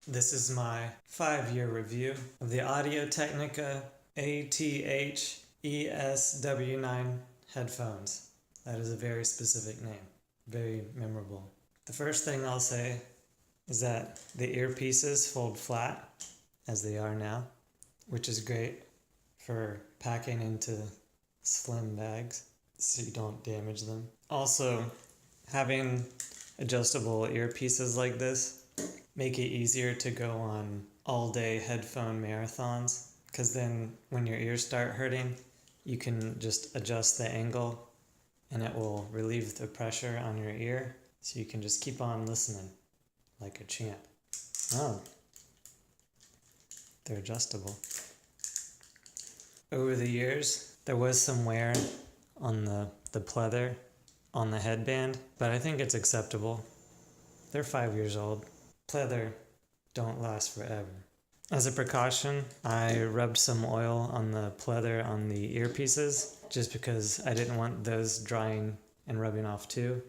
This is my 5-year review of the Audio-Technica ATHESW9 headphones. That is a very specific name, very memorable. The first thing I'll say is that the earpieces fold flat, as they are now, which is great for packing into slim bags so you don't damage them. Also, having adjustable earpieces like this make it easier to go on all-day headphone marathons, because then when your ears start hurting, you can just adjust the angle and it will relieve the pressure on your ear, so you can just keep on listening like a champ. Oh, they're adjustable. Over the years, there was some wear on the pleather on the headband, but I think it's acceptable. They're 5 years old. Pleather don't last forever. As a precaution, I rubbed some oil on the pleather on the earpieces just because I didn't want those drying and rubbing off too.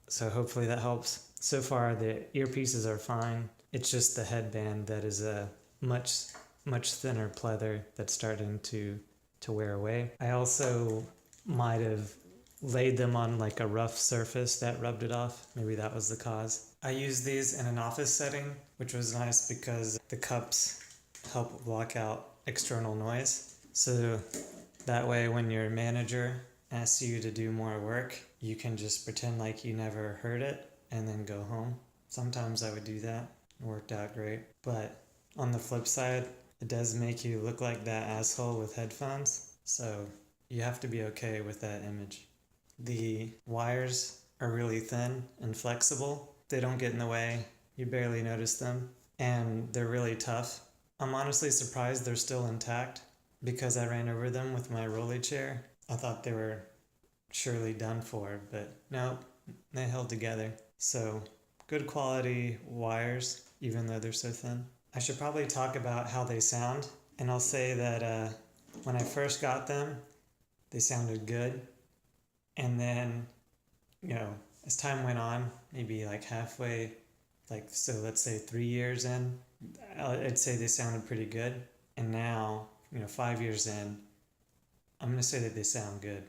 So hopefully that helps. So far the earpieces are fine. It's just the headband that is a much thinner pleather that's starting to wear away. I also might have laid them on like a rough surface that rubbed it off. Maybe that was the cause. I used these in an office setting, which was nice because the cups help block out external noise. So that way when your manager asks you to do more work, you can just pretend like you never heard it and then go home. Sometimes I would do that. It worked out great. But on the flip side, it does make you look like that asshole with headphones. So you have to be okay with that image. The wires are really thin and flexible. They don't get in the way. You barely notice them. And they're really tough. I'm honestly surprised they're still intact because I ran over them with my rolly chair. I thought they were surely done for, but nope, they held together. So good quality wires, even though they're so thin. I should probably talk about how they sound. And I'll say that when I first got them, they sounded good. And then, as time went on, maybe like halfway, so let's say 3 years in, I'd say they sounded pretty good. And now, 5 years in, I'm going to say that they sound good.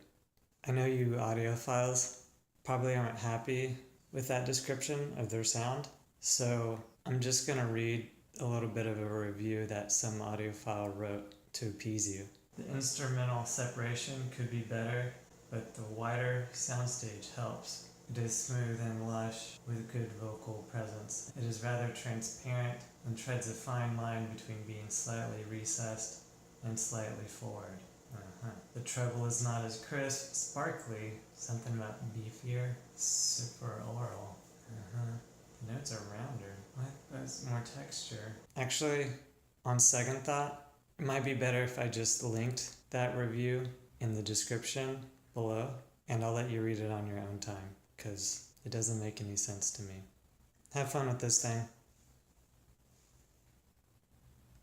I know you audiophiles probably aren't happy with that description of their sound. So I'm just going to read a little bit of a review that some audiophile wrote to appease you. The instrumental separation could be better, but the wider soundstage helps. It is smooth and lush with good vocal presence. It is rather transparent and treads a fine line between being slightly recessed and slightly forward. The treble is not as crisp, sparkly, something about beefier, super oral. The notes are rounder. What? There's more texture. Actually, on second thought, it might be better if I just linked that review in the description below, and I'll let you read it on your own time, because it doesn't make any sense to me. Have fun with this thing.